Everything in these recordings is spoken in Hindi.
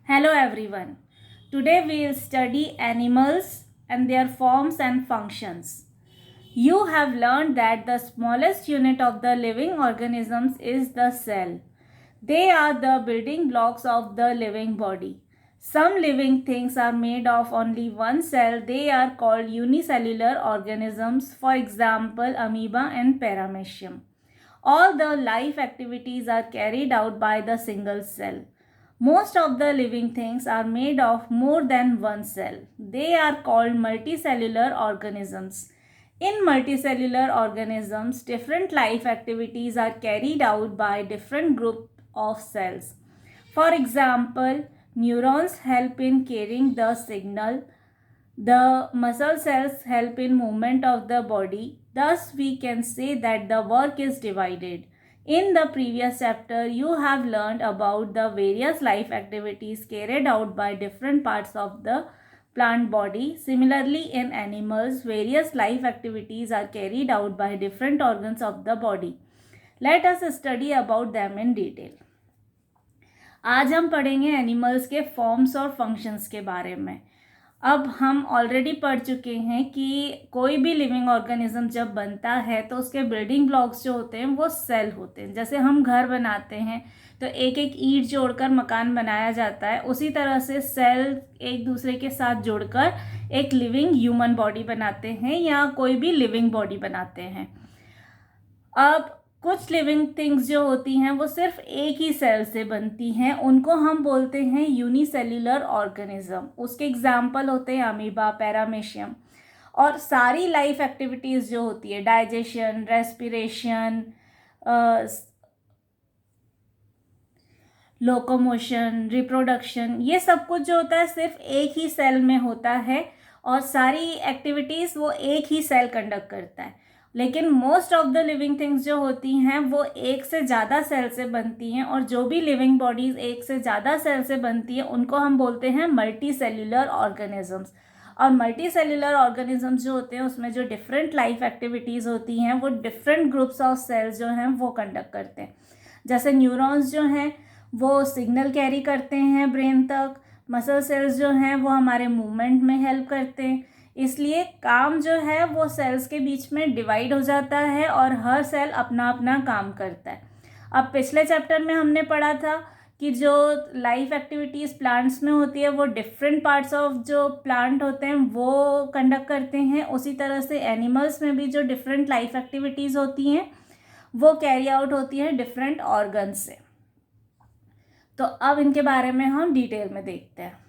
Hello everyone. Today we will study animals and their forms and functions. You have learned that the smallest unit of the living organisms is the cell. They are the building blocks of the living body. Some living things are made of only one cell. They are called unicellular organisms, for example, amoeba and paramecium. All the life activities are carried out by the single cell. Most of the living things are made of more than one cell. They are called multicellular organisms. In multicellular organisms, different life activities are carried out by different groups of cells. For example, neurons help in carrying the signal. The muscle cells help in movement of the body. Thus, we can say that the work is divided. In the previous chapter, you have learned about the various life activities carried out by different parts of the plant body. Similarly, in animals, various life activities are carried out by different organs of the body. Let us study about them in detail. आज हम पढ़ेंगे एनिमल्स के फॉर्म्स और फंक्शंस के बारे में। अब हम ऑलरेडी पढ़ चुके हैं कि कोई भी लिविंग ऑर्गेनिज्म जब बनता है तो उसके बिल्डिंग ब्लॉक्स जो होते हैं वो सेल होते हैं। जैसे हम घर बनाते हैं तो एक एक ईंट जोड़कर मकान बनाया जाता है, उसी तरह से सेल एक दूसरे के साथ जुड़कर एक लिविंग ह्यूमन बॉडी बनाते हैं या कोई भी लिविंग बॉडी बनाते हैं। अब कुछ लिविंग थिंग्स जो होती हैं वो सिर्फ एक ही सेल से बनती हैं, उनको हम बोलते हैं यूनिसेल्युलर ऑर्गेनिज्म। उसके एग्जाम्पल होते हैं अमीबा, पैरामेशियम। और सारी लाइफ एक्टिविटीज़ जो होती है, डाइजेशन, रेस्पिरेशन, लोकोमोशन, रिप्रोडक्शन, ये सब कुछ जो होता है सिर्फ एक ही सेल में होता है और सारी एक्टिविटीज़ वो एक ही सेल कंडक्ट करता है। लेकिन most of the living things जो होती हैं वो एक से ज़्यादा सेल से बनती हैं, और जो भी लिविंग बॉडीज़ एक से ज़्यादा सेल से बनती हैं उनको हम बोलते हैं मल्टी सेल्यूलर ऑर्गेनिजम्स। और मल्टी सेल्यूलर ऑर्गेनिजम्स जो होते हैं उसमें जो डिफरेंट लाइफ एक्टिविटीज़ होती हैं वो डिफरेंट ग्रुप्स ऑफ सेल्स जो हैं वो कंडक्ट करते हैं। जैसे न्यूरॉन्स जो हैं वो सिग्नल कैरी करते हैं ब्रेन तक, मसल सेल्स जो हैं वो हमारे मूवमेंट में हेल्प करते हैं। इसलिए काम जो है वो सेल्स के बीच में डिवाइड हो जाता है और हर सेल अपना अपना काम करता है। अब पिछले चैप्टर में हमने पढ़ा था कि जो लाइफ एक्टिविटीज़ प्लांट्स में होती है वो डिफरेंट पार्ट्स ऑफ जो प्लांट होते हैं वो कंडक्ट करते हैं। उसी तरह से एनिमल्स में भी जो डिफरेंट लाइफ एक्टिविटीज़ होती हैं वो कैरी आउट होती हैं डिफरेंट ऑर्गन्स से। तो अब इनके बारे में हम डिटेल में देखते हैं।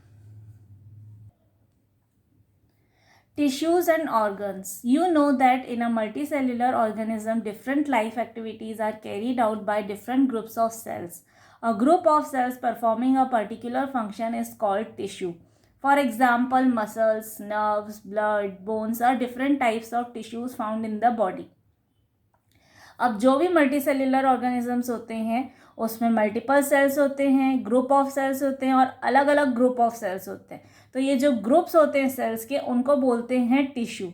Tissues and organs. You know that in a multicellular organism, different life activities are carried out by different groups of cells. A group of cells performing a particular function is called tissue. For example, muscles, nerves, blood, bones are different types of tissues found in the body. अब जो भी मल्टीसेल्युलर ऑर्गेनिजम्स होते हैं उसमें मल्टीपल सेल्स होते हैं, ग्रुप ऑफ सेल्स होते हैं और अलग अलग ग्रुप ऑफ सेल्स होते हैं। तो ये जो ग्रुप्स होते हैं सेल्स के उनको बोलते हैं टिश्यू,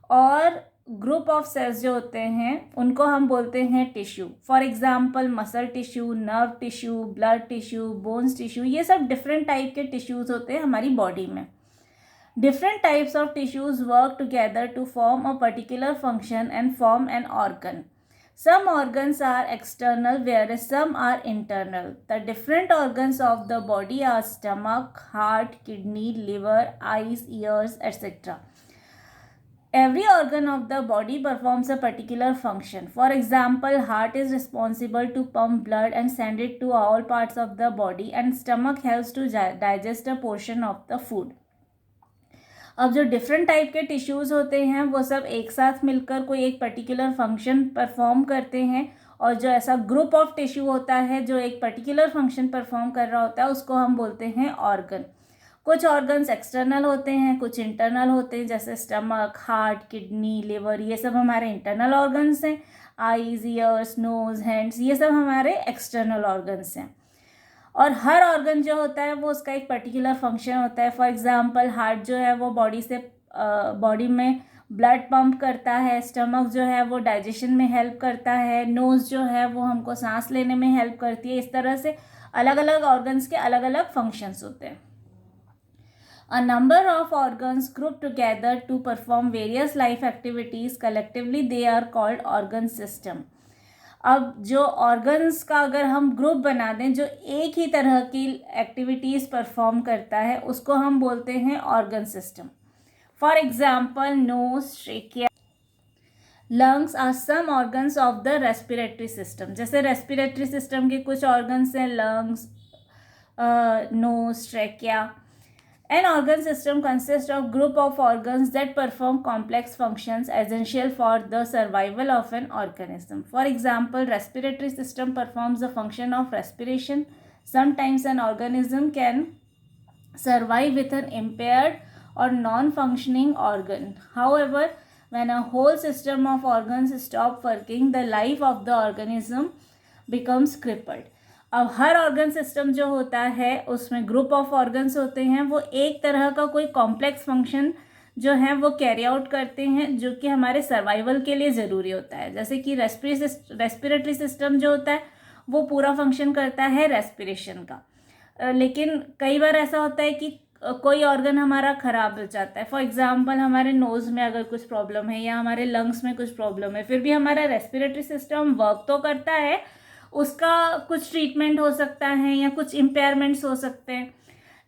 और ग्रुप ऑफ सेल्स जो होते हैं उनको हम बोलते हैं tissue. For example muscle tissue, nerve tissue, blood tissue, bones tissue, ये सब डिफरेंट टाइप के टिश्यूज़ होते हैं हमारी बॉडी में। Different types of tissues work together to form a particular function and form an organ. Some organs are external whereas some are internal. The different organs of the body are stomach, heart, kidney, liver, eyes, ears, etc. Every organ of the body performs a particular function. For example, heart is responsible to pump blood and send it to all parts of the body, and stomach helps to digest a portion of the food. अब जो डिफरेंट टाइप के टिश्यूज़ होते हैं वो सब एक साथ मिलकर कोई एक पर्टिकुलर फंक्शन परफॉर्म करते हैं, और जो ऐसा ग्रुप ऑफ टिश्यू होता है जो एक पर्टिकुलर फंक्शन परफॉर्म कर रहा होता है उसको हम बोलते हैं ऑर्गन। कुछ ऑर्गन्स एक्सटर्नल होते हैं, कुछ इंटरनल होते हैं, जैसे स्टमक, हार्ट, किडनी, लिवर, ये सब हमारे इंटरनल ऑर्गन्स हैं। आईज, ईयर्स, नोज, हैंड्स, ये सब हमारे एक्सटर्नल ऑर्गन्स हैं। और हर ऑर्गन जो होता है वो उसका एक पर्टिकुलर फंक्शन होता है। फॉर एग्जांपल हार्ट जो है वो बॉडी में ब्लड पंप करता है, स्टमक जो है वो डाइजेशन में हेल्प करता है, नोज़ जो है वो हमको सांस लेने में हेल्प करती है। इस तरह से अलग अलग ऑर्गन्स के अलग अलग फंक्शंस होते हैं. A number of organs grouped together to perform various life activities, collectively they are called organ system. अब जो ऑर्गन्स का अगर हम ग्रुप बना दें जो एक ही तरह की एक्टिविटीज़ परफॉर्म करता है उसको हम बोलते हैं organ system. For example nose, trachea, lungs are some organs of the respiratory system. जैसे रेस्पिरेटरी सिस्टम के कुछ ऑर्गन्स हैं, lungs, nose, trachea. An organ system consists of group of organs that perform complex functions essential for the survival of an organism. For example, respiratory system performs the function of respiration. Sometimes an organism can survive with an impaired or non-functioning organ. However, when a whole system of organs stop working, the life of the organism becomes crippled. अब हर ऑर्गन सिस्टम जो होता है उसमें ग्रुप ऑफ ऑर्गन्स होते हैं, वो एक तरह का कोई कॉम्प्लेक्स फंक्शन जो है वो कैरी आउट करते हैं जो कि हमारे सर्वाइवल के लिए ज़रूरी होता है. जैसे कि रेस्पिरेटरी सिस्टम जो होता है वो पूरा फंक्शन करता है रेस्पिरेशन का. लेकिन कई बार ऐसा होता है कि कोई ऑर्गन हमारा ख़राब हो जाता है. फॉर एग्जांपल हमारे नोज़ में अगर कुछ प्रॉब्लम है या हमारे लंग्स में कुछ प्रॉब्लम है, फिर भी हमारा रेस्पिरेटरी सिस्टम वर्क तो करता है, उसका कुछ ट्रीटमेंट हो सकता है या कुछ इम्पेयरमेंट्स हो सकते हैं.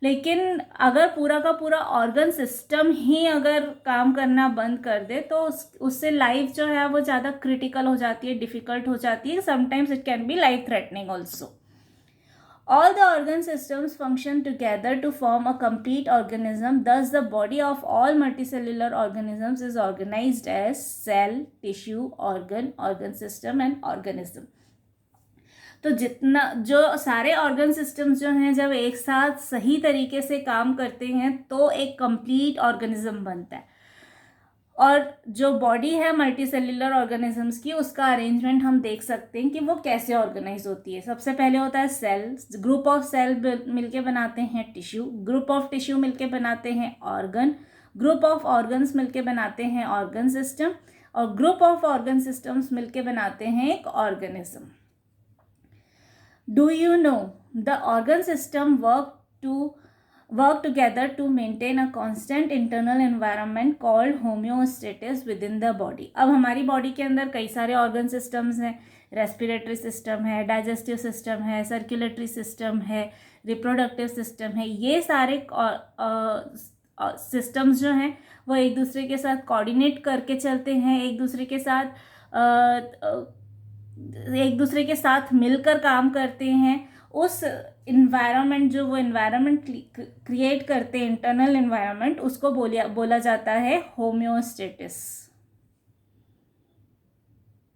लेकिन अगर पूरा का पूरा ऑर्गन सिस्टम ही अगर काम करना बंद कर दे तो उससे लाइफ जो है वो ज़्यादा क्रिटिकल हो जाती है, डिफ़िकल्ट हो जाती है. Sometimes it can be life threatening also. All the organ systems function together to form a complete organism. Thus, the body of all multicellular organisms is organized as cell, tissue, organ system and organism. तो जितना जो सारे ऑर्गन सिस्टम्स जो हैं जब एक साथ सही तरीके से काम करते हैं तो एक कंप्लीट ऑर्गेनिज्म बनता है. और जो बॉडी है मल्टी सेल्यूलर ऑर्गेनिजम्स की, उसका अरेंजमेंट हम देख सकते हैं कि वो कैसे ऑर्गेनाइज होती है. सबसे पहले होता है सेल्स. ग्रुप ऑफ सेल मिलके बनाते हैं टिश्यू. ग्रुप ऑफ टिश्यू मिलके बनाते हैं ऑर्गन. ग्रुप ऑफ ऑर्गन्स मिलके बनाते हैं ऑर्गन सिस्टम. और ग्रुप ऑफ ऑर्गन सिस्टम्स मिलके बनाते हैं एक organism. Do you know the organ system work together to maintain a constant internal environment called homeostasis within the body. अब हमारी बॉडी के अंदर कई सारे ऑर्गन सिस्टम्स हैं. रेस्पिरेटरी सिस्टम है, डाइजेस्टिव सिस्टम है, सर्कुलेटरी सिस्टम है, रिप्रोडक्टिव सिस्टम है. ये सारे सिस्टम्स जो हैं वो एक दूसरे के साथ कोऑर्डिनेट करके चलते हैं, एक दूसरे के साथ मिलकर काम करते हैं. उस इन्वायरमेंट जो वो इन्वायरमेंट क्रिएट करते हैं, इंटरनल इन्वायरमेंट, उसको बोला जाता है होम्योस्टेटिस.